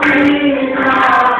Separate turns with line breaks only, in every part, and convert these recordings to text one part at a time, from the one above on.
Everybody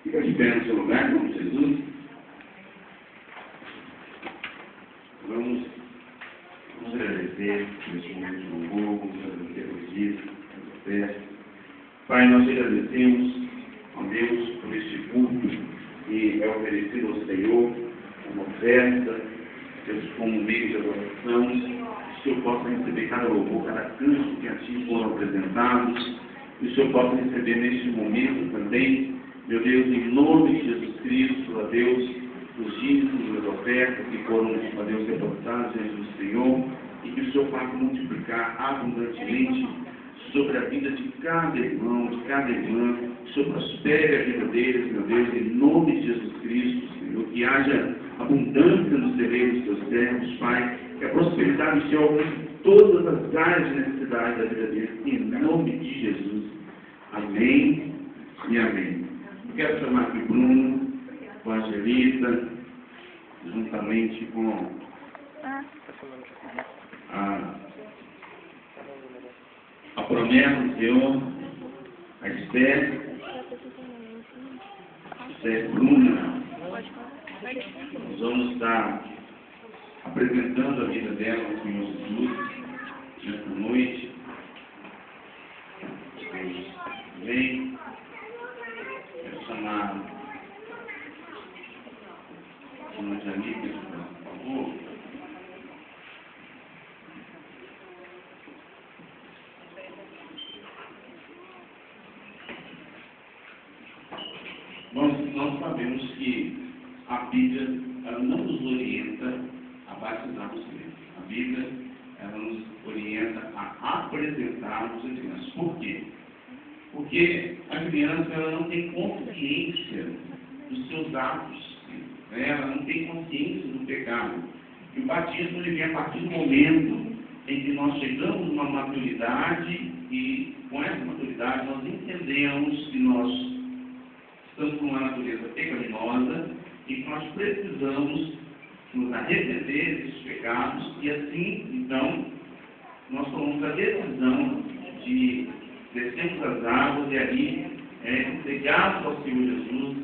Fica de pé no seu lugar, como Jesus. Vamos agradecer nesse momento de louvor, vamos agradecer por isso, pela festa. Pai, nós agradecemos a Deus por este culto que é oferecido ao Senhor como oferta, Deus, como meio de adoração. Que o Senhor possa receber cada louvor, cada canto que assim foram apresentados. Que o Senhor possa receber neste momento também, meu Deus, em nome de Jesus Cristo, ó Deus, os dízimos, as ofertas que foram, ó Deus, depositadas diante do Senhor, e que o Senhor faça multiplicar abundantemente sobre a vida de cada irmão, de cada irmã, que o Senhor prospere a vida deles, meu Deus, em nome de Jesus Cristo, Senhor, que haja abundância nos celeiros dos teus servos, Pai, que a prosperidade do Senhor alcance todas as áreas de necessidade da vida deles, em nome de Jesus. Amém e amém. Eu quero chamar aqui o Bruno, com a Angelita, juntamente com a promessa do Senhor, a Esther Bruna. Nós vamos estar apresentando a vida dela ao Senhor Jesus nesta noite. Amém. Quero chamar a Janita, por favor. Nós sabemos que a Bíblia ela não nos orienta a batizarmos crianças. A Bíblia ela nos orienta a apresentarmos as crianças. Por quê? Porque a criança ela não tem consciência dos seus atos, né? Ela não tem consciência do pecado. E o batismo ele vem a partir do momento em que nós chegamos numa maturidade e com essa maturidade nós entendemos que nós estamos com uma natureza pecaminosa e que nós precisamos nos arrepender desses pecados e assim, então, nós tomamos a decisão de descermos as águas e ali entregarmos ao Senhor Jesus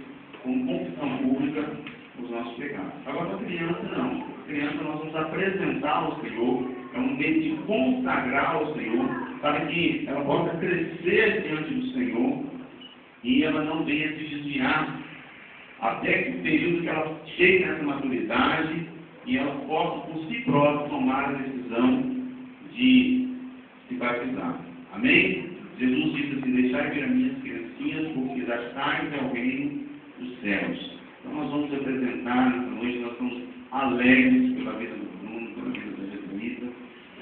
como confissão pública os nossos pecados. Agora, para a criança, não. A criança nós vamos apresentar ao Senhor, é um meio de consagrar ao Senhor, para que ela possa crescer diante do Senhor e ela não venha se desviar até que o período que ela chegue nessa maturidade e ela possa, por si própria, tomar a decisão de se batizar. Amém? Jesus disse assim: deixai vir as minhas criancinhas, porque das tais é o reino dos céus. Então nós vamos apresentar nessa noite, nós estamos alegres pela vida do Bruno, pela vida da Jesuíta,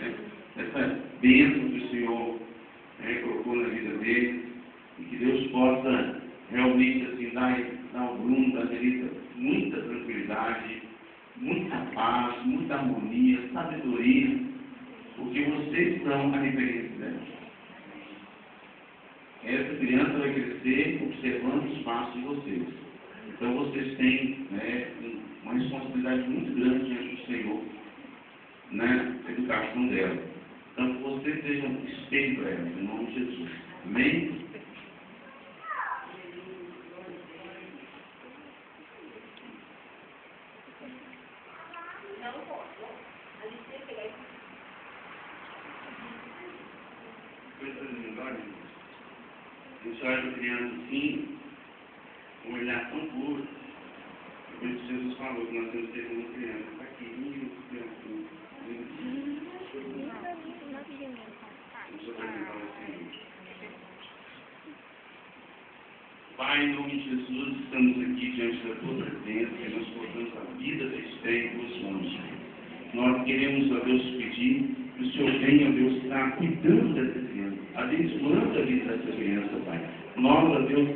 né? Essa bênção que o Senhor colocou na vida dele, e que Deus possa realmente assim, dar ao Bruno, da Jesuíta, muita tranquilidade, muita paz, muita harmonia, sabedoria, porque vocês são a referência dela. Essa criança vai crescer observando os passos de vocês. Então vocês têm uma responsabilidade muito grande diante do Senhor na educação dela. Então que vocês sejam espelho para ela, em nome de Jesus. Amém? A gente olha para a criança assim, com um olhar tão puro. Por isso Jesus falou que nós temos que ter uma criança pequenininha, criança. Vamos apresentar o Senhor. Pai, em nome de Jesus, estamos aqui diante da tua presença e nós colocamos a vida da Esther em tuas mãos. Nós queremos, ó Deus, pedir que o Senhor venha, ó Deus, estar cuidando dessa criança, abençoando a vida dessa criança, Pai. Nós, ó Deus,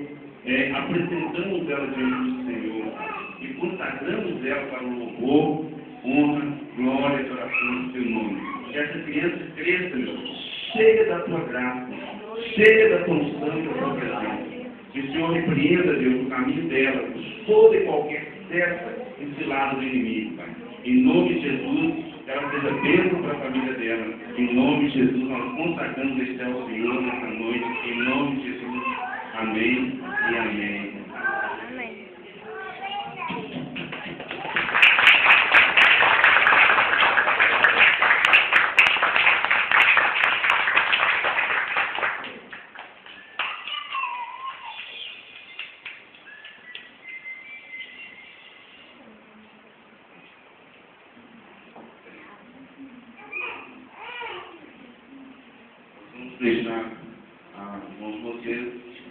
apresentamos ela diante do Senhor e consagramos dela para o louvor, honra, glória e adoração do teu nome. Que essa criança cresça, meu Deus, cheia da tua graça, cheia da tua unção e da tua presença. Que o Senhor repreenda, Deus, o caminho dela, por toda e qualquer certa encilada do inimigo, Pai. Em nome de Jesus, ela seja bênção para a família dela. Em nome de Jesus, nós consagramos este ao Senhor nessa noite. Em nome de Jesus. Amém e amém.
Amém.
Vamos deixar vocês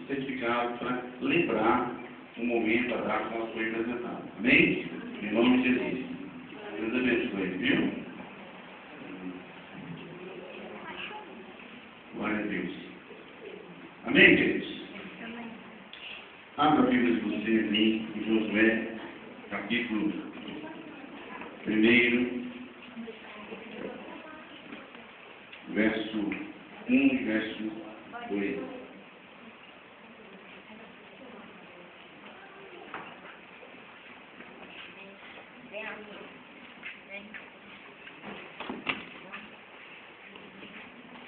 certificados para lembrar o momento, a data que ela foi apresentada. Amém? Em nome de Jesus. Deus abençoe, viu? Glória a Deus. Amém, queridos?
Amém.
Abra a Bíblia de vocês ali em Josué, capítulo 1, verso 1 e verso 2.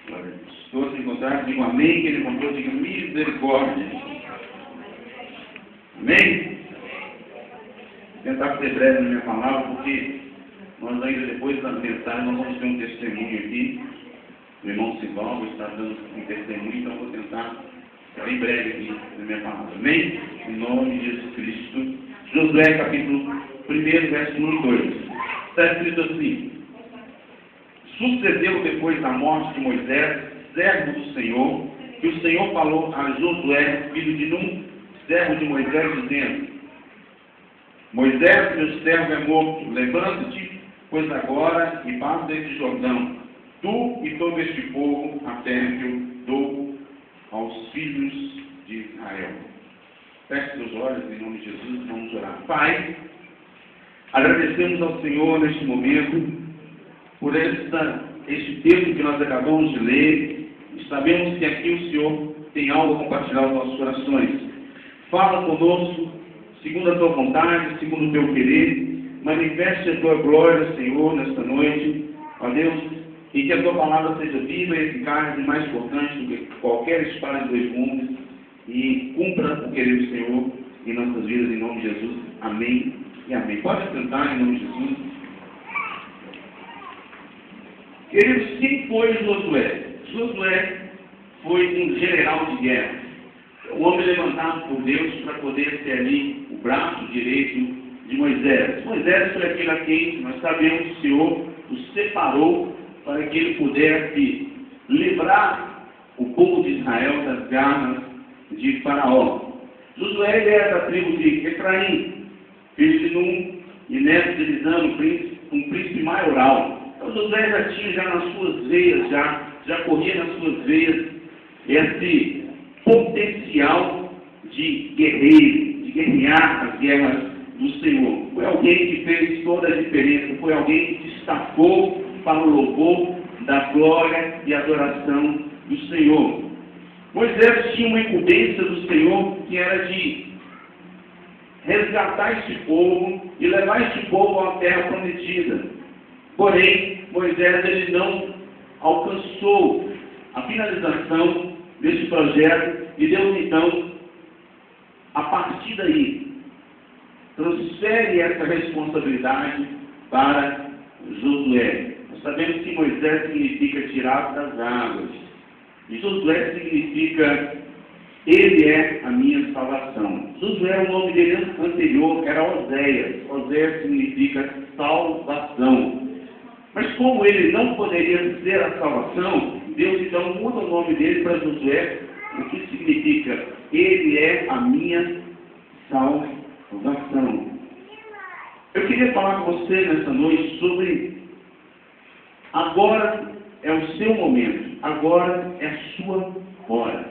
Glória a Deus. Todos se encontraram, digam amém, que ele encontrou, digam misericórdia. Amém? Vou tentar ser breve na minha palavra, porque nós ainda depois da mensagem nós vamos ter um testemunho aqui. O irmão Sivaldo está dando um testemunho, então vou tentar ser bem breve aqui na minha palavra. Amém? Em nome de Jesus Cristo. Josué, capítulo 1, verso 1 e 2. Está escrito assim: sucedeu depois da morte de Moisés, servo do Senhor, que o Senhor falou a Josué, filho de Num, servo de Moisés, dizendo: Moisés, meu servo, é morto. Levanta-te, pois agora, e passa deste Jordão, tu e todo este povo, a terra que eu dou aos filhos de Israel. Feche seus olhos em nome de Jesus, vamos orar. Pai, agradecemos ao Senhor neste momento por este texto que nós acabamos de ler. Sabemos que aqui o Senhor tem algo a compartilhar aos nossos corações. Fala conosco, segundo a tua vontade, segundo o teu querer. Manifeste a tua glória, Senhor, nesta noite. Ó Deus, e que a tua palavra seja viva e eficaz e mais importante do que qualquer espada de dois mundos, e cumpra o querer do Senhor em nossas vidas, em nome de Jesus. Amém e amém. Pode sentar em nome de Jesus. Queridos, quem foi Josué? Josué foi um general de guerra, um homem levantado por Deus para poder ser ali o braço direito de Moisés. Moisés foi aquele a quem nós sabemos que o Senhor o separou para que ele pudesse livrar o povo de Israel das garras de Faraó. Josué ele era da tribo de Efraim, filho de Num e neto de Elisão, um príncipe maioral. Então Josué já tinha nas suas veias, já corria nas suas veias esse potencial de guerreiro, de guerrear as guerras do Senhor. Foi alguém que fez toda a diferença, foi alguém que destacou para o louvor da glória e adoração do Senhor. Moisés tinha uma incumbência do Senhor que era de resgatar este povo e levar este povo à terra prometida. Porém, Moisés ele não alcançou a finalização deste projeto e Deus então, a partir daí, transfere essa responsabilidade para Josué. Nós sabemos que Moisés significa tirar das águas. E Josué significa ele é a minha salvação. Josué, o nome dele anterior era Oséias. Oséias significa salvação. Mas como ele não poderia ser a salvação, Deus então muda o nome dele para Josué, o que significa ele é a minha salvação. Eu queria falar com você nessa noite sobre agora é o seu momento, agora é a sua hora.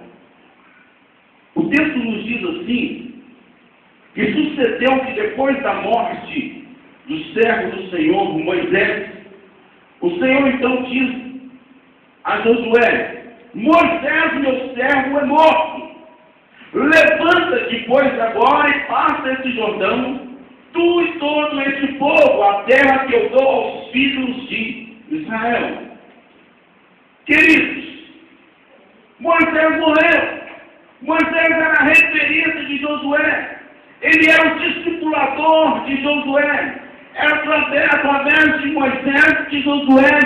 O texto nos diz assim, que sucedeu que depois da morte do servo do Senhor, Moisés, o Senhor então diz a Josué: Moisés, meu servo, é morto. Levanta-te, pois, agora e passa esse Jordão, tu e todo esse povo, a terra que eu dou aos filhos de Israel. Queridos, Moisés morreu. Moisés era a referência de Josué. Ele era o discipulador de Josué. Era através de Moisés que Josué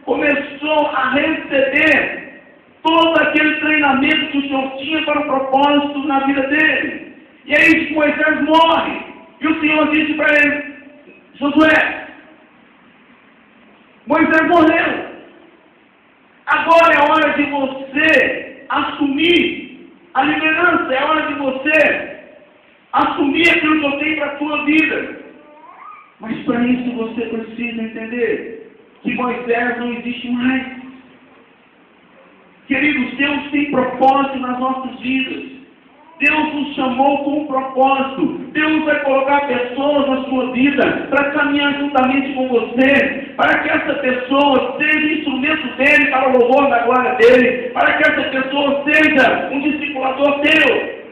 começou a receber todo aquele treinamento que o Senhor tinha para o propósito na vida dele. E aí Moisés morre. E o Senhor disse para ele: Josué, Moisés morreu. Agora é hora de você assumir a liderança. É hora de você assumir aquilo que eu tenho para a tua vida. Mas para isso você precisa entender que Moisés não existe mais. Queridos, Deus tem propósito nas nossas vidas. Deus nos chamou com um propósito. Deus vai colocar pessoas na sua vida para caminhar juntamente com você, para que essa pessoa seja instrumento dele para o louvor da glória dele, para que essa pessoa seja um discipulador teu.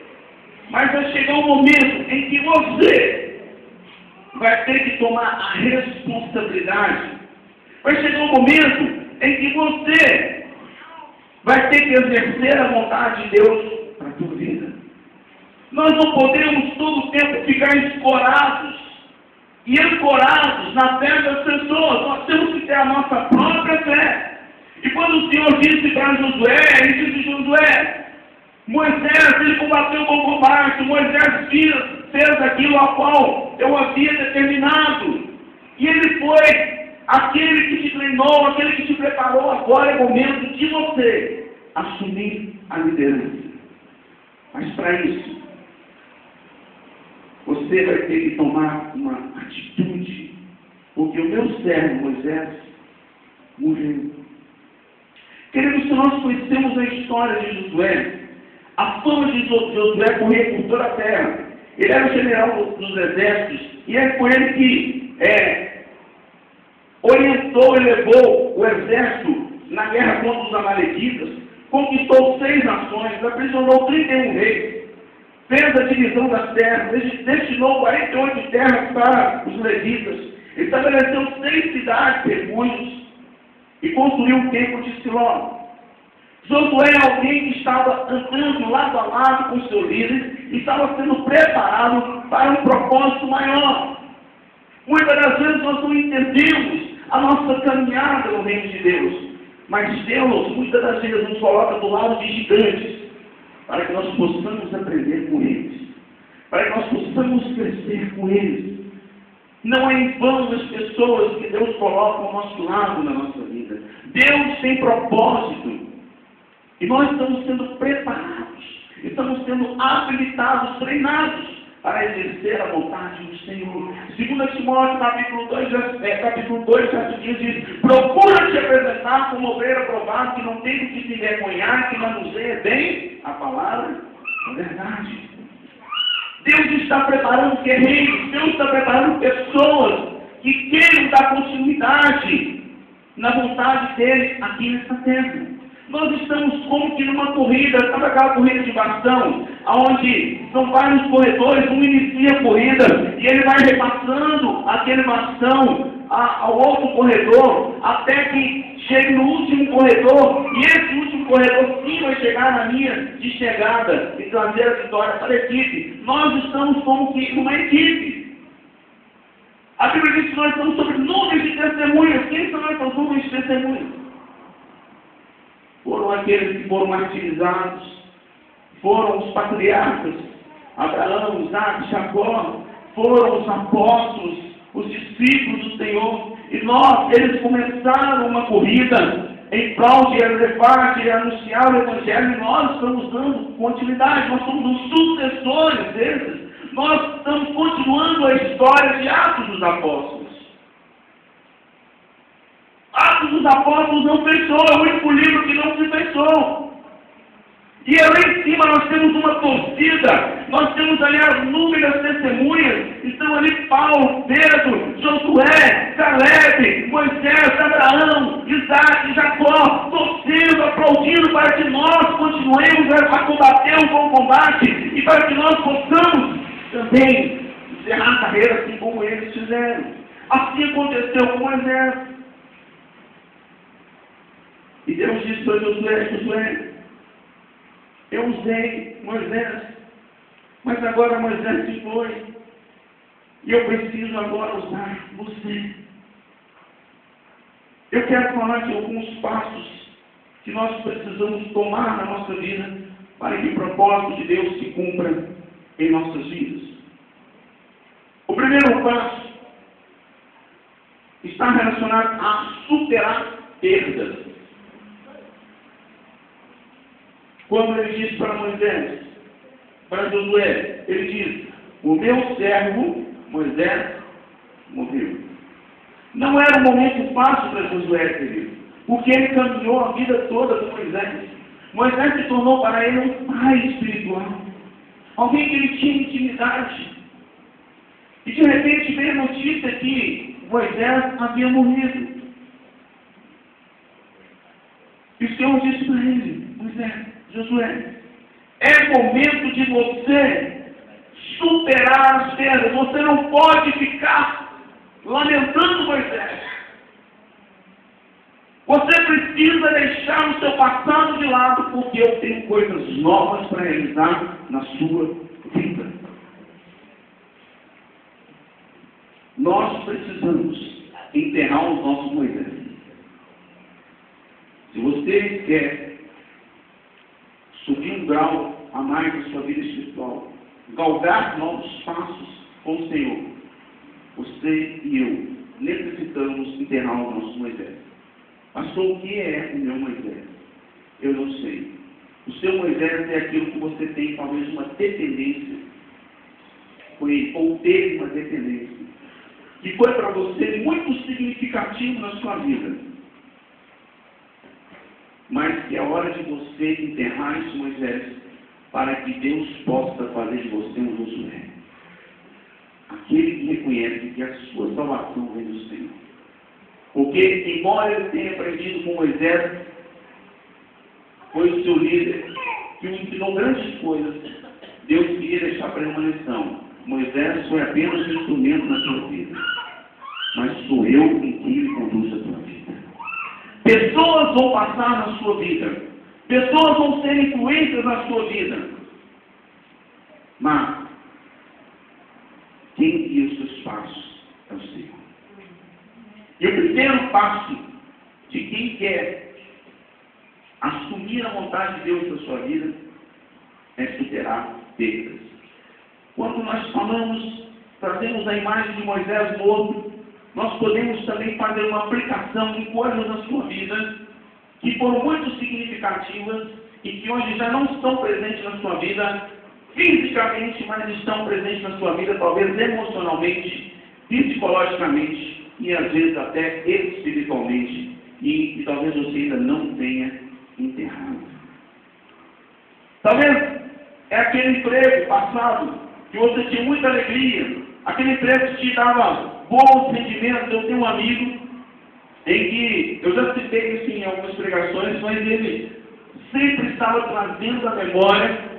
Mas vai chegar um momento em que você vai ter que tomar a responsabilidade. Vai chegar um momento em que você vai ter que exercer a vontade de Deus para a tua vida. Nós não podemos todo o tempo ficar escorados e ancorados na fé das pessoas. Nós temos que ter a nossa própria fé. E quando o Senhor disse para Josué, ele disse: Josué, Moisés, ele combateu com combate, Moisés fez aquilo a qual eu havia determinado. E ele foi aquele que te treinou, aquele que te preparou. Agora é o momento de você assumir a liderança. Mas para isso, você vai ter que tomar uma atitude, porque o meu servo Moisés morreu. Queridos, se nós conhecemos a história de Josué, a fama de Josué corria por toda a terra. Ele era o general dos exércitos, e foi ele que orientou e levou o exército na guerra contra os amalequitas, conquistou 6 nações, aprisionou 31 reis, fez a divisão das terras, destinou 48 terras para os levitas, estabeleceu 6 cidades, refúgios, e construiu o templo de Siló. Josué é alguém que estava andando lado a lado com seu líder e estava sendo preparado para um propósito maior. Muitas das vezes nós não entendemos a nossa caminhada no reino de Deus, mas Deus muitas das vezes nos coloca do lado de gigantes para que nós possamos aprender com eles, para que nós possamos crescer com eles. Não é em vão as pessoas que Deus coloca ao nosso lado na nossa vida. Deus tem propósito. E nós estamos sendo preparados, estamos sendo habilitados, treinados para exercer a vontade do Senhor. 2 Timóteo, capítulo 2, verso 15, diz: procura te apresentar como ovelha aprovada, que não tem o que se envergonhar, que manuseia bem a palavra da verdade. Deus está preparando guerreiros, Deus está preparando pessoas que queiram dar continuidade na vontade dele aqui nessa terra. Nós estamos como que numa corrida, sabe aquela corrida de bastão, onde são vários corredores, um inicia a corrida e ele vai repassando aquele bastão ao outro corredor, até que chegue no último corredor, e esse último corredor sim vai chegar na linha de chegada e trazer a vitória para a equipe. Nós estamos como que numa equipe. A Bíblia diz que nós estamos sobre nuvens de testemunhas. Quem são essas nuvens de testemunhas? Foram aqueles que foram martirizados, foram os patriarcas, Abraão, Isaac, Jacó, foram os apóstolos, os discípulos do Senhor, e eles começaram uma corrida em prol de levar, de anunciar o Evangelho, e nós estamos dando continuidade, nós somos os sucessores deles, nós estamos continuando a história de Atos dos Apóstolos. Atos dos Apóstolos não fechou, é o único livro que não se fechou. E ali em cima nós temos uma torcida, nós temos ali as inúmeras testemunhas, estão ali Paulo, Pedro, Moisés, Abraão, Isaac e Jacó, torcendo, aplaudindo para que nós continuemos a combater o bom combate e para que nós possamos também encerrar a carreira assim como eles fizeram. Assim aconteceu com Moisés. E Deus disse para Josué, eu usei Moisés, mas agora Moisés se foi, e eu preciso agora usar você. Eu quero falar de alguns passos que nós precisamos tomar na nossa vida para que o propósito de Deus se cumpra em nossas vidas. O primeiro passo está relacionado a superar perdas. Quando ele disse para Moisés, para Josué, ele diz, o meu servo Moisés morreu. Não era um momento fácil para Josué, querido, porque ele caminhou a vida toda com Moisés. Moisés se tornou para ele um pai espiritual, alguém que ele tinha intimidade. E de repente veio a notícia que Moisés havia morrido. E o Senhor disse para ele, Moisés, Josué, é momento de você superar as perdas. Você não pode ficar lamentando Moisés. Você precisa deixar o seu passado de lado, porque eu tenho coisas novas para realizar na sua vida. Nós precisamos enterrar os nossos Moisés. Se você quer subir um grau a mais na sua vida espiritual, galgar novos passos com o Senhor, você e eu necessitamos enterrar os nossos Moisés. Pastor, o que é o meu Moisés? Eu não sei. O seu Moisés é aquilo que você tem talvez uma dependência com ele, ou teve uma dependência, que foi para você muito significativo na sua vida. Mas que é hora de você enterrar esse Moisés para que Deus possa fazer de você um Josué. Aquele que reconhece que a sua salvação vem do Senhor. Porque, embora ele tenha aprendido com Moisés, foi o seu líder que o ensinou grandes coisas, Deus queria deixar para ele uma lição. Moisés foi apenas um instrumento na sua vida, mas sou eu em quem ele conduz a sua vida. Pessoas vão passar na sua vida, pessoas vão ser influências na sua vida, mas quem guia os seus passos é o Senhor. E o primeiro passo de quem quer assumir a vontade de Deus na sua vida é superar perdas. Quando nós falamos, trazemos a imagem de Moisés morto, nós podemos também fazer uma aplicação em coisas na sua vida que foram muito significativas e que hoje já não estão presentes na sua vida fisicamente, mas estão presentes na sua vida, talvez emocionalmente, psicologicamente e às vezes até espiritualmente, e talvez você ainda não tenha enterrado. Talvez é aquele emprego passado que você tinha muita alegria, aquele emprego que te dava bons rendimentos. Eu tenho um amigo em que, eu já citei isso em algumas pregações, mas ele sempre estava trazendo à memória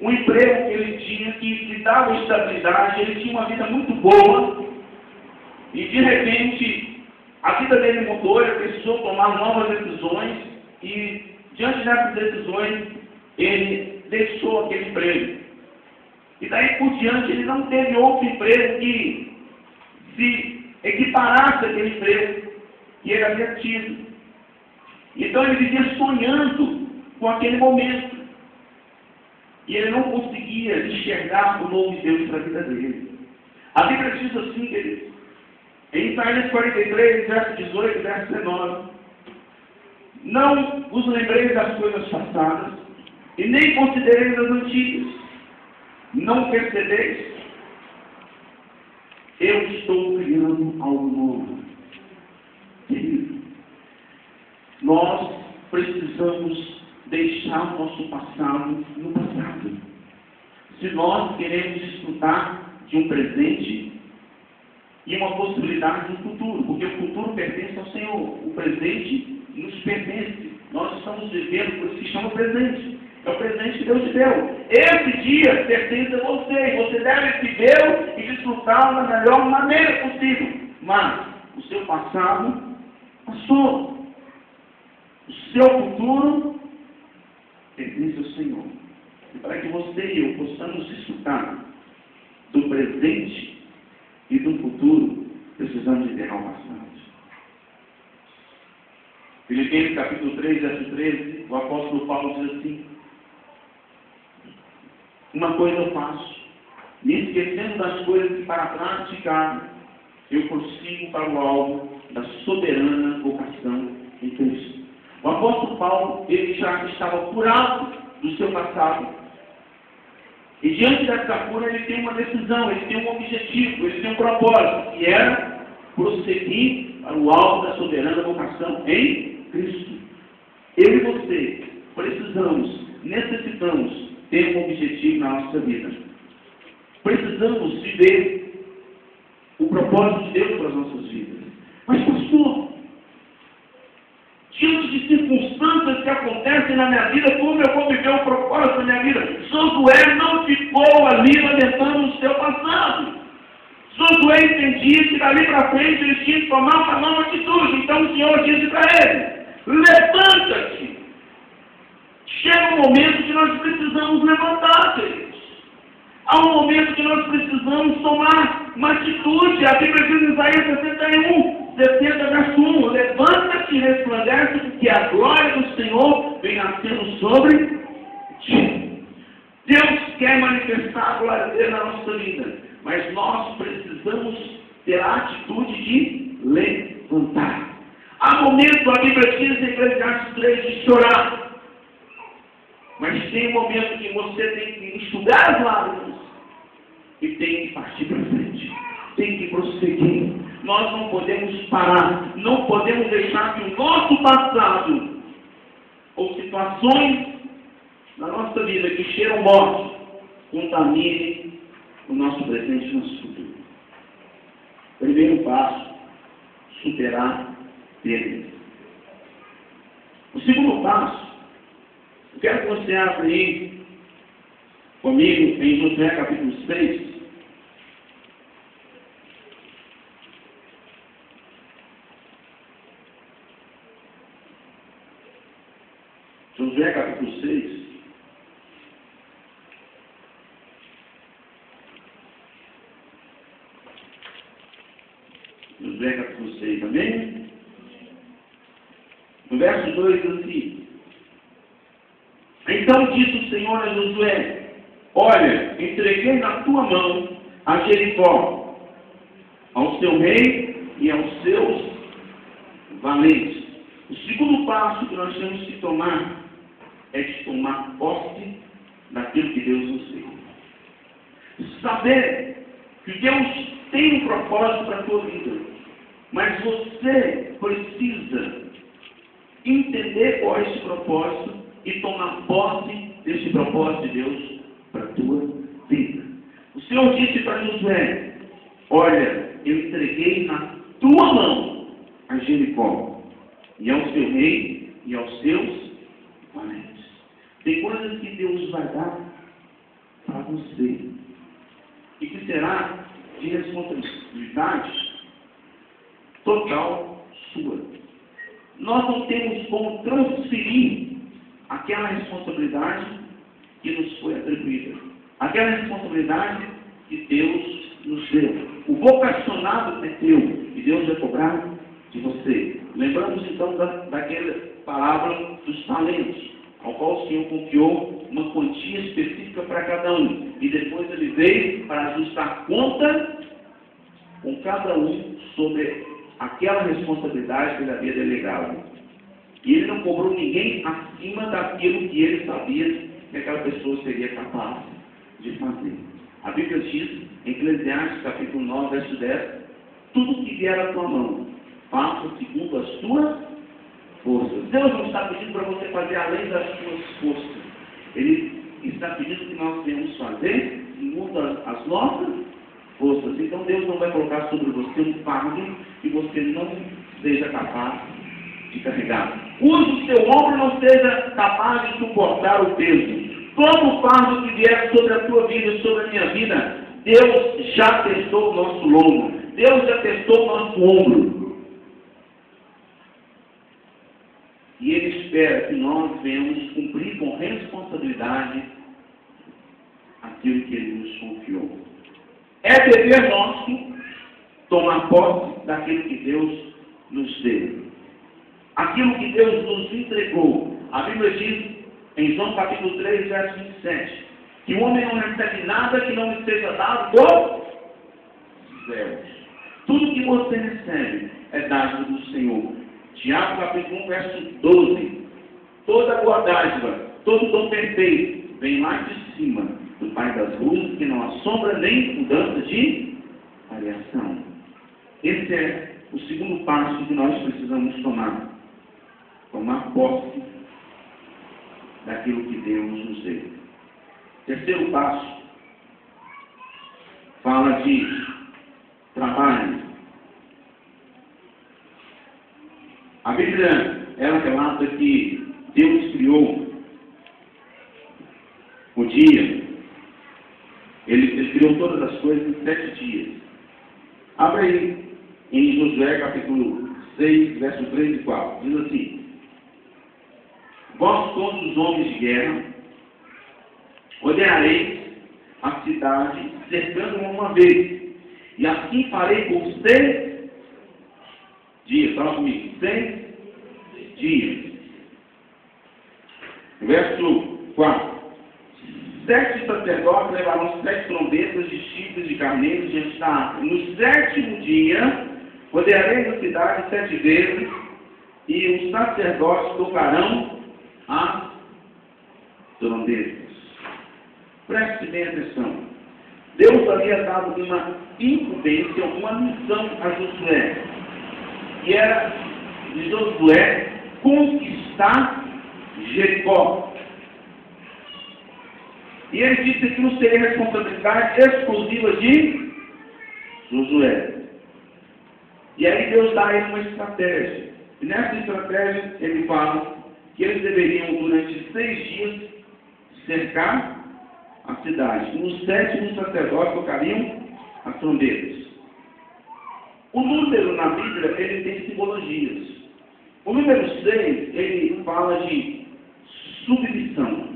um emprego que ele tinha, que lhe dava estabilidade, ele tinha uma vida muito boa, e de repente a vida dele mudou, ele precisou tomar novas decisões, e diante dessas decisões ele deixou aquele emprego. E daí por diante ele não teve outro emprego que se equiparasse àquele emprego que ele havia tido. Então ele vivia sonhando com aquele momento. E ele não conseguia enxergar o novo de Deus para a vida dele. A Bíblia diz assim, queridos, em Isaías 43, verso 18 e verso 19: não vos lembreis das coisas passadas, e nem considereis as antigas. Não percebeis? Eu estou criando algo novo. Querido, nós precisamos deixar o nosso passado no passado. Se nós queremos desfrutar de um presente, e uma possibilidade do futuro, porque o futuro pertence ao Senhor, o presente nos pertence. Nós estamos vivendo por isso que chama presente. É o presente que Deus te deu. Esse dia pertence a você, e você deve vivê-lo e desfrutá-lo da melhor maneira possível. Mas o seu passado passou. O seu futuro pertence ao Senhor. E para que você e eu possamos desfrutar do presente e do futuro, precisamos enterrar o passado. Filipenses capítulo 3, verso 13, o apóstolo Paulo diz assim: uma coisa eu faço, me esquecendo das coisas que para trás ficaram, eu prossigo para o alvo da soberana vocação em Cristo. O apóstolo Paulo, ele já estava curado do seu passado. E diante dessa cura, ele tem uma decisão, ele tem um objetivo, ele tem um propósito, que era prosseguir para o alvo da soberana vocação em Cristo. Eu e você necessitamos ter um objetivo na nossa vida. Precisamos viver o propósito de Deus para as nossas vidas. Mas, pastor, diante de circunstâncias que acontecem na minha vida, como eu vou viver o propósito da minha vida? Josué não ficou ali lamentando o seu passado. Josué entendia que dali para frente ele tinha que tomar uma nova atitude. Então o Senhor disse para ele: levanta-te. Chega um momento que nós precisamos levantar, queridos. Há um momento que nós precisamos tomar uma atitude. A Bíblia diz em Isaías 61, 70, verso 1: levanta-te e resplandece, porque a glória do Senhor vem nascendo sobre ti. Deus quer manifestar a glória dele na nossa vida, mas nós precisamos ter a atitude de levantar. Há momentos, a Bíblia diz em Eclesiastes 3, de chorar. Mas tem um momento que você tem que enxugar as lágrimas e tem que partir para frente. Tem que prosseguir. Nós não podemos parar. Não podemos deixar que o nosso passado ou situações na nossa vida que cheiram morte contamine o nosso presente e o nosso futuro. Primeiro passo: superar perdas. O segundo passo, eu quero que você abra aí comigo em Josué capítulo 6. Josué capítulo 6. Josué capítulo 6, amém? No verso 2 diz assim: então disse o Senhor a Josué: olha, entreguei na tua mão a Jericó, ao seu rei e aos seus valentes. O segundo passo que nós temos que tomar é de tomar posse daquilo que Deus nos deu. Saber que Deus tem um propósito para a tua vida, mas você precisa entender qual é esse propósito e tomar posse desse propósito de Deus para a tua vida. O Senhor disse para Josué: olha, eu entreguei na tua mão a Jericó, e ao seu rei e aos seus valentes. Tem coisas que Deus vai dar para você e que será de responsabilidade total sua. Nós não temos como transferir aquela responsabilidade que nos foi atribuída, aquela responsabilidade que Deus nos deu. O vocacionado é teu e Deus vai cobrar de você. Lembramos então daquela palavra dos talentos, ao qual o Senhor confiou uma quantia específica para cada um, e depois ele veio para ajustar conta com cada um sobre aquela responsabilidade que ele havia delegado. E ele não cobrou ninguém acima daquilo que ele sabia que aquela pessoa seria capaz de fazer. A Bíblia diz, em Eclesiastes capítulo 9, verso 10, tudo que vier à tua mão, faça segundo as tuas forças. Deus não está pedindo para você fazer além das suas forças. Ele está pedindo que nós devemos fazer segundo as nossas
forças. Então Deus não vai colocar sobre você um fardo que você não seja capaz de carregar. Use o seu ombro, não seja capaz de suportar o peso. Todo o fardo que vier sobre a tua vida, sobre a minha vida, Deus já testou o nosso lombo. Deus já testou o nosso ombro. E Ele espera que nós venhamos cumprir com responsabilidade aquilo que Ele nos confiou. É dever nosso tomar posse daquilo que Deus nos deu. Aquilo que Deus nos entregou. A Bíblia diz, em João capítulo 3, verso 27, que o homem não recebe nada que não lhe seja dado dos céus. Tudo que você recebe é dado do Senhor. Tiago capítulo 1, verso 12. Toda boa dádiva, todo dom perfeito, vem lá de cima, do Pai das luzes, que não assombra nem mudança de variação. Esse é o segundo passo que nós precisamos tomar. Tomar posse daquilo que Deus nos deu. Terceiro passo, fala de trabalho. A Bíblia, ela relata que Deus criou o dia. Ele criou todas as coisas em 7 dias. Abra aí em Josué capítulo 6, verso 3 e 4. Diz assim: vós todos os homens de guerra, rodeareis a cidade, cercando-a uma vez. E assim farei por 6 dias. Fala comigo. 6 dias. Verso 4. 7 sacerdotes levarão 7 trombetas de chifres de carneiros diante da arca. No 7º dia, rodeareis a cidade 7 vezes, e os sacerdotes tocarão as trombetas. Preste bem atenção. Deus havia dado uma incumbência, uma missão a Josué, que era de Josué conquistar Jericó. E ele disse que não seria responsabilidade exclusiva de Josué. E aí Deus dá a ele uma estratégia. E nessa estratégia ele fala que eles deveriam, durante 6 dias, cercar a cidade. No 7º, os sacerdotes tocariam as trombetas. O número na Bíblia, ele tem simbologias. O número 6, ele fala de submissão.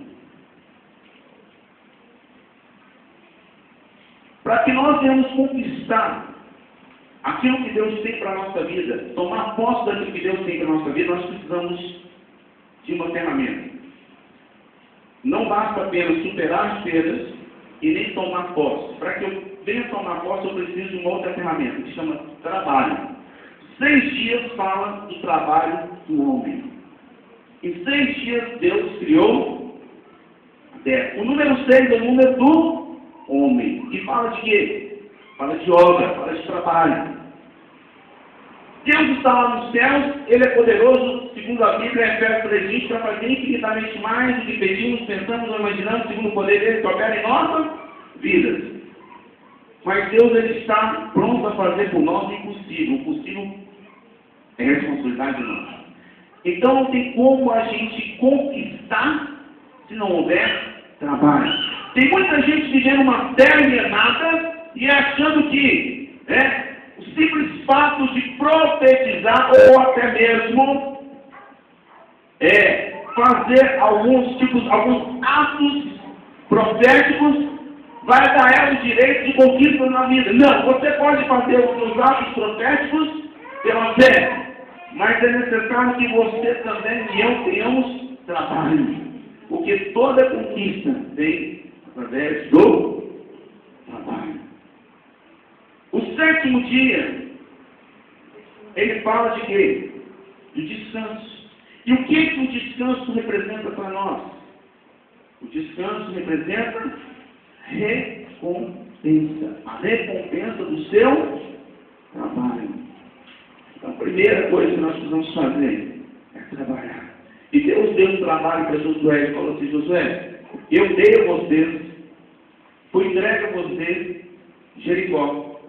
Para que nós venhamos conquistar aquilo que Deus tem para a nossa vida, tomar posse daquilo que Deus tem para a nossa vida, nós precisamos de uma ferramenta. Não basta apenas superar as perdas e nem tomar posse. Para que eu venha tomar posse, eu preciso de uma outra ferramenta, que chama trabalho. 6 dias fala do trabalho do homem. Em 6 dias, Deus criou a terra. O número 6 é o número do homem. E fala de quê? Fala de obra, fala de trabalho. Deus está lá nos céus, Ele é poderoso, segundo a Bíblia, Efésios 3:20, para fazer infinitamente mais do que pedimos, pensamos ou imaginamos, segundo o poder dele que opera em nossas vidas. Mas Deus, Ele está pronto a fazer por nós o impossível. O possível é responsabilidade nossa. Então não tem como a gente conquistar se não houver trabalho. Tem muita gente vivendo uma terra alienada e achando que o simples fato de profetizar ou até mesmo fazer alguns atos proféticos vai dar ela o direito de conquista na vida. Não, você pode fazer os seus atos proféticos pela fé, mas é necessário que você também e eu tenhamos trabalho, porque toda conquista vem através do trabalho. O 7º dia, ele fala de quê? Do descanso. E o que o descanso representa para nós? O descanso representa recompensa. A recompensa do seu trabalho. Então, a primeira coisa que nós precisamos fazer é trabalhar. E Deus deu um trabalho para Josué. Ele falou assim: Josué, eu dei a vocês, foi entregue a vocês Jericó.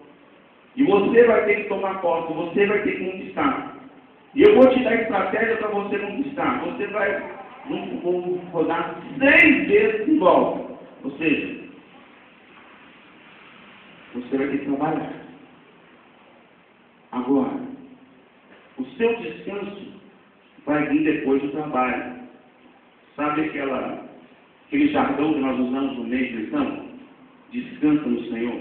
E você vai ter que tomar posse, você vai ter que conquistar. E eu vou te dar estratégia para você conquistar. Você vai rodar 6 vezes em volta. Ou seja, você vai ter que trabalhar. Agora, o seu descanso vai vir depois do trabalho. Sabe aquele jargão que nós usamos no meio cristão? Descansa no Senhor.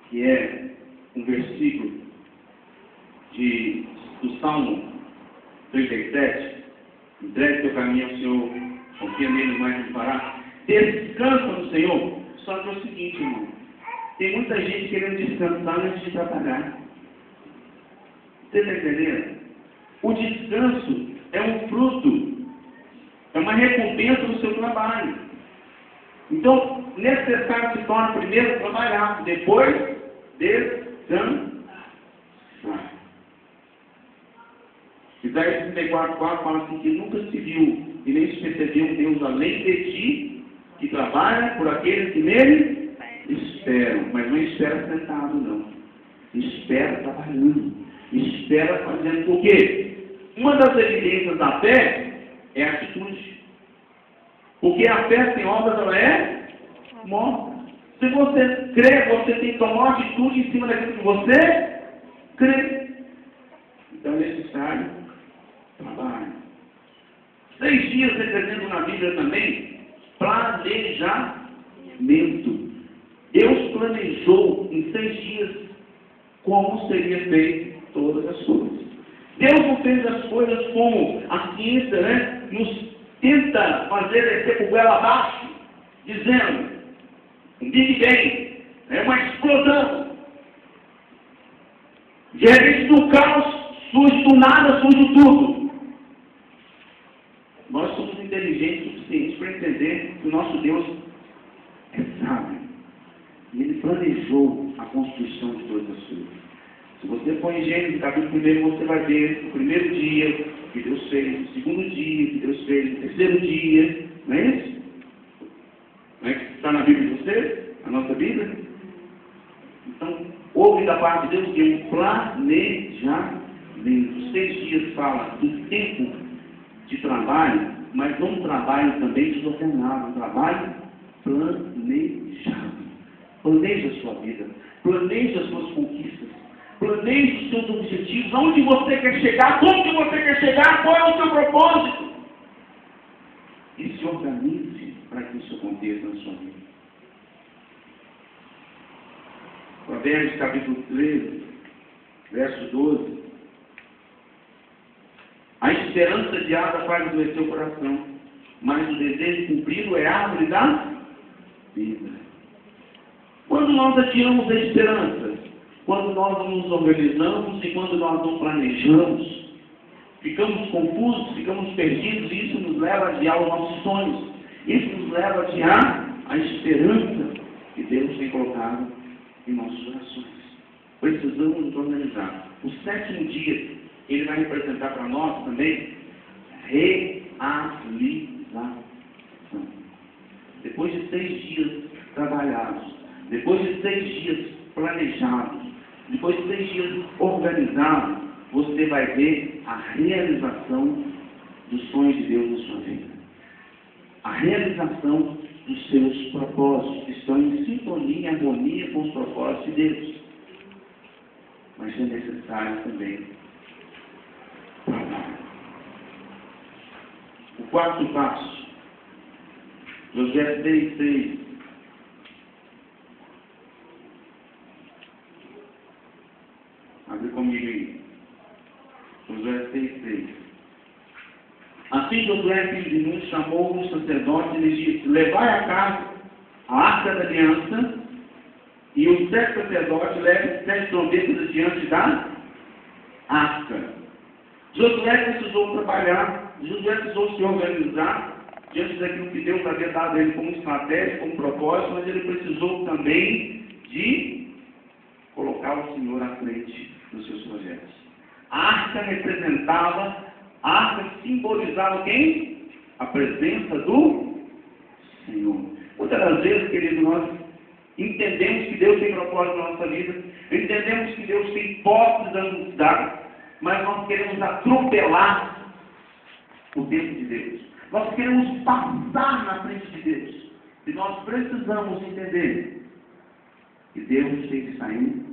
Que é um versículo do Salmo 37. Entregue teu caminho ao Senhor, confia nele, mais não fará. Descansa no Senhor. Só que é o seguinte, irmão. Tem muita gente querendo descansar antes de trabalhar. Você está entendendo? O descanso é um fruto, é uma recompensa do seu trabalho. Então, necessário se torna primeiro trabalhar, depois descansar. Isaías 34:4 fala assim que nunca se viu e nem se percebeu um Deus além de ti, que trabalha por aqueles que nele esperam, mas não espera sentado não. Espera trabalhando. Espera fazendo o quê? Uma das evidências da fé é a atitude. Porque a fé sem obras, ela é morta. Se você crê, você tem que tomar uma atitude em cima daquilo que você crê. Então é necessário trabalho. 6 dias representando na Bíblia também planejamento. Deus planejou em 6 dias como seria feito todas as coisas. Deus não fez as coisas como a ciência, né, nos tenta fazer descer por goela abaixo, dizendo um Big Bang, é uma explosão. De repente do caos surge do nada, surge tudo. Nós somos inteligentes o suficiente para entender que o nosso Deus é sábio. E Ele planejou a construção de todas as coisas. Se você for em Gênesis capítulo 1, você vai ver o primeiro dia que Deus fez, o segundo dia que Deus fez, o terceiro dia, não é isso? Não é que está na Bíblia de vocês? Na nossa Bíblia? Então, houve da parte de Deus que um planejamento. 6 dias fala do tempo de trabalho, mas não um trabalho também desordenado, um trabalho planejado. Planeje a sua vida, planeje as suas conquistas, planeje os seus objetivos, aonde você quer chegar, como que você quer chegar, qual é o seu propósito. E se organize para que isso aconteça na sua vida. Provérbios capítulo 13, verso 12. A esperança adiada faz adoecer o coração, mas o desejo cumprido é a árvore da vida. Quando nós adiamos a esperança, quando nós não nos organizamos e quando nós não planejamos, ficamos confusos, ficamos perdidos, e isso nos leva a adiar os nossos sonhos. Isso nos leva a adiar a esperança que Deus tem colocado em nossos corações. Precisamos nos organizar. O 7º dia, ele vai representar para nós também realização. Depois de 6 dias trabalhados, depois de 6 dias planejados, depois de 6 dias organizados, você vai ver a realização dos sonhos de Deus na sua vida. A realização dos seus propósitos, que estão em sintonia e harmonia com os propósitos de Deus. Mas é necessário também trabalho. O 4º passo, Josué 6:6. Abre comigo aí. Josué 6:6. Assim Josué, filho de Nun, chamou os sacerdotes e lhes disse: levai a casa a arca da aliança, e os 7 sacerdotes levem 7 trombetas diante da arca. Josué precisou trabalhar, Josué precisou se organizar diante daquilo que Deus havia dado a ele como estratégia, como propósito, mas ele precisou também de colocar o Senhor à frente dos seus projetos. A arca representava, a arca simbolizava quem? A presença do Senhor. Muitas das vezes, querido, nós Entendemos que Deus tem propósito na nossa vida. Entendemos que Deus tem postos a nos dar. Mas nós queremos atropelar o tempo de Deus. Nós queremos passar na frente de Deus. E nós precisamos entender que Deus tem que sair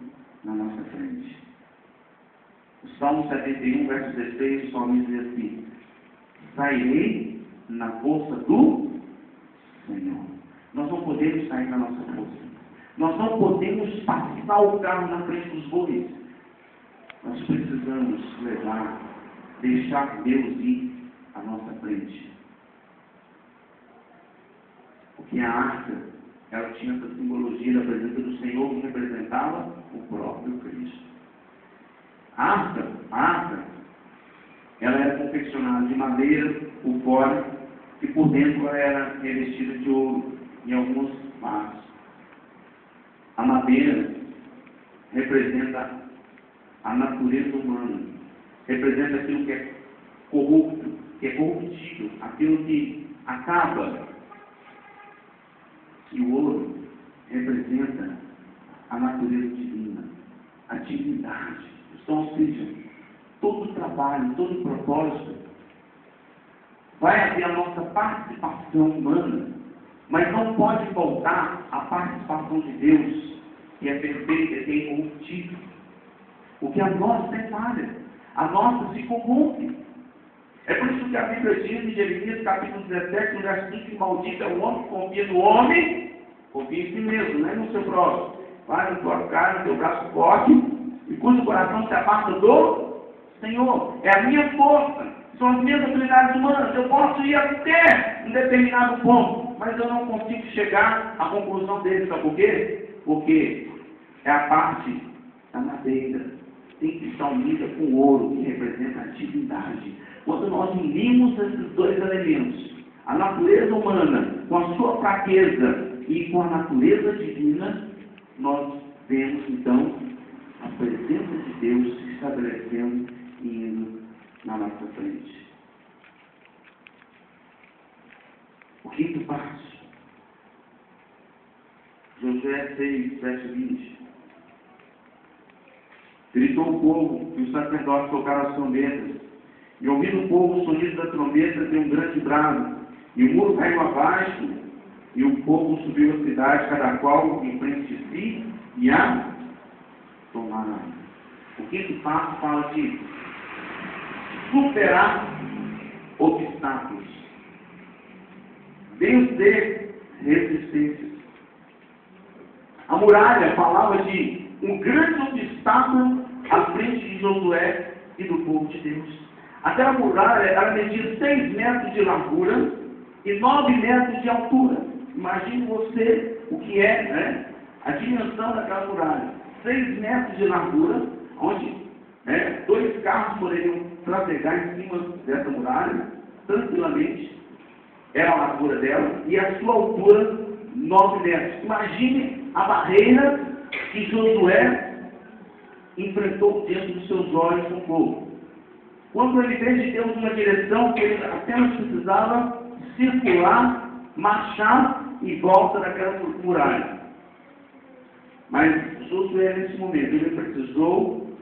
na nossa frente. O Salmo 71, verso 16, o salmista diz assim: sairei na força do Senhor. Nós não podemos sair na nossa força. Nós não podemos passar o carro na frente dos bois. Nós precisamos deixar Deus ir à nossa frente. Porque a arca, ela tinha essa simbologia da presença do Senhor, que representava o próprio Cristo. A arca, ela era confeccionada de madeira por fora, e por dentro ela era revestida de ouro, em alguns vasos. A madeira representa a natureza humana, representa aquilo que é corrupto, que é corruptível, aquilo que acaba. E o ouro representa a natureza divina, a divindade. Então, ou seja, todo trabalho, todo propósito, vai haver a nossa participação humana, mas não pode faltar a participação de Deus, que é perfeita, que é incorruptível. Porque a nossa tem falha, a nossa se corrompe. É por isso que a Bíblia diz em Jeremias, capítulo 17, no verso 5, que maldito é o homem que confia no homem, confia em si mesmo, não é no seu próximo. Vai no teu cara, no teu braço forte, e cujo coração se aparta do Senhor. É a minha força, são as minhas habilidades humanas. Eu posso ir até um determinado ponto, mas eu não consigo chegar à conclusão dele. Sabe por quê? Porque é a parte da madeira, tem que estar unida com o ouro, que representa a divindade. Quando nós unimos esses dois elementos, a natureza humana com a sua fraqueza e com a natureza divina, nós vemos então a presença de Deus se estabelecendo e indo na nossa frente. O quinto passo, Josué 6, verso 20. Gritou o povo, e os sacerdotes tocaram as trombetas. E ouvindo o povo o sonido da trombeta, deu um grande brado. E o muro caiu abaixo, e o povo subiu a cidade, cada qual em frente de si, e a tomaram. O quinto passo fala de superar obstáculos. Vencer resistências. A muralha falava de um grande obstáculo à frente de Josué e do povo de Deus. Aquela muralha, ela media 6 metros de largura e 9 metros de altura. Imagine você o que é, né, a dimensão daquela muralha. 6 metros de largura, onde 2 carros poderiam trafegar em cima dessa muralha, tranquilamente. Era a largura dela, e a sua altura, 9 metros. Imagine a barreira que Josué enfrentou diante dos seus olhos com o povo. Quando ele veio de Deus numa direção que ele apenas precisava circular, marchar e volta daquela muralha. Mas Josué, nesse momento, ele precisou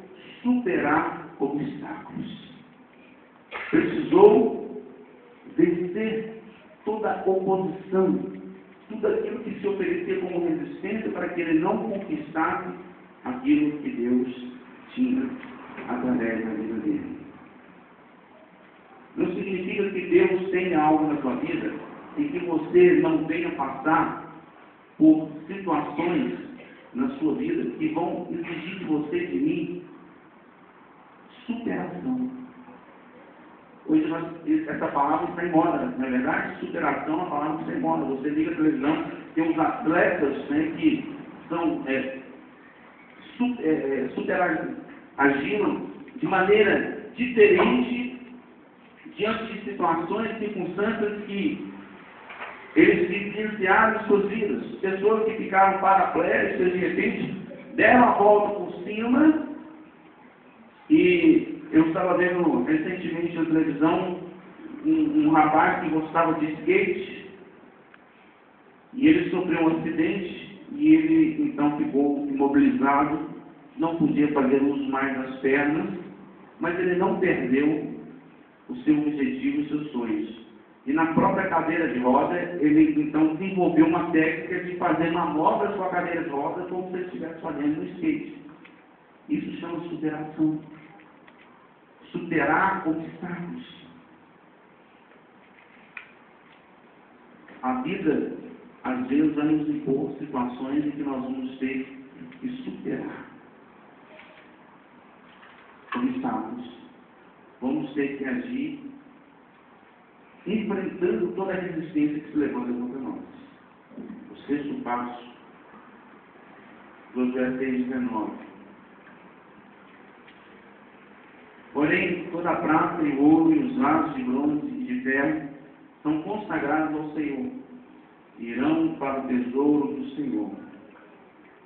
superar obstáculos. Precisou vencer toda a oposição, tudo aquilo que se oferecia como resistência para que ele não conquistasse aquilo que Deus tinha através da vida dele. Não significa que Deus tenha algo na sua vida e que você não venha passar por situações na sua vida que vão exigir de você e de mim superação. Hoje essa palavra está em moda, não é verdade? Superação é uma palavra que está em moda. Você liga a televisão, tem uns atletas, né, que são agiram de maneira diferente diante de situações, circunstâncias que eles vivenciaram em suas vidas. Pessoas que ficaram paraplégicas, de repente, deram a volta por cima. E eu estava vendo recentemente na televisão um rapaz que gostava de skate, e ele sofreu um acidente e ele então ficou imobilizado, não podia fazer uso mais das pernas, mas ele não perdeu o seu objetivo e os seus sonhos. E na própria cadeira de roda, ele então desenvolveu uma técnica de fazer manobras com a cadeira de roda como se ele estivesse fazendo no skate. Isso chama superação. Superar obstáculos. A vida, às vezes, vai nos impor situações em que nós vamos ter que superar obstáculos. Vamos ter que agir enfrentando toda a resistência que se levanta contra nós. O sexto passo, Josué 6,19. Porém, toda a prata e ouro e os vasos de bronze e de ferro são consagrados ao Senhor, e irão para o tesouro do Senhor.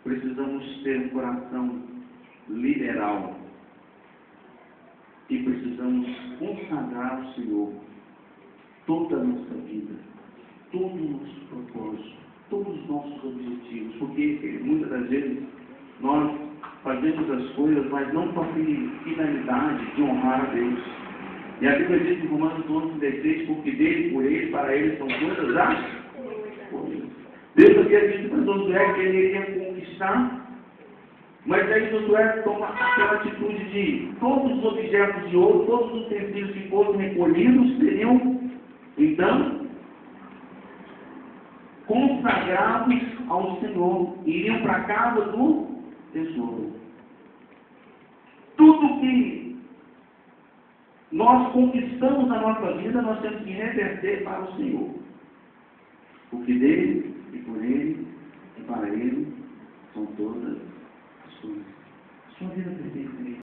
Precisamos ter um coração liberal e precisamos consagrar ao Senhor toda a nossa vida, todo o nosso propósito, todos os nossos objetivos, porque muitas das vezes nós fazemos as coisas, mas não com a finalidade de honrar a Deus. E a Bíblia diz em Romanos 11:16, porque dele, por ele, para ele são coisas das coisas. Deus havia dito para Josué que ele iria conquistar, mas aí Josué toma aquela atitude de todos os objetos de ouro, todos os utensílios que foram recolhidos seriam então consagrados ao Senhor, iriam para a casa do tesouro. Tudo que nós conquistamos na nossa vida, nós temos que reverter para o Senhor. Porque dele, e por ele, e para ele, são todas as coisas. Sua vida pertence a ele.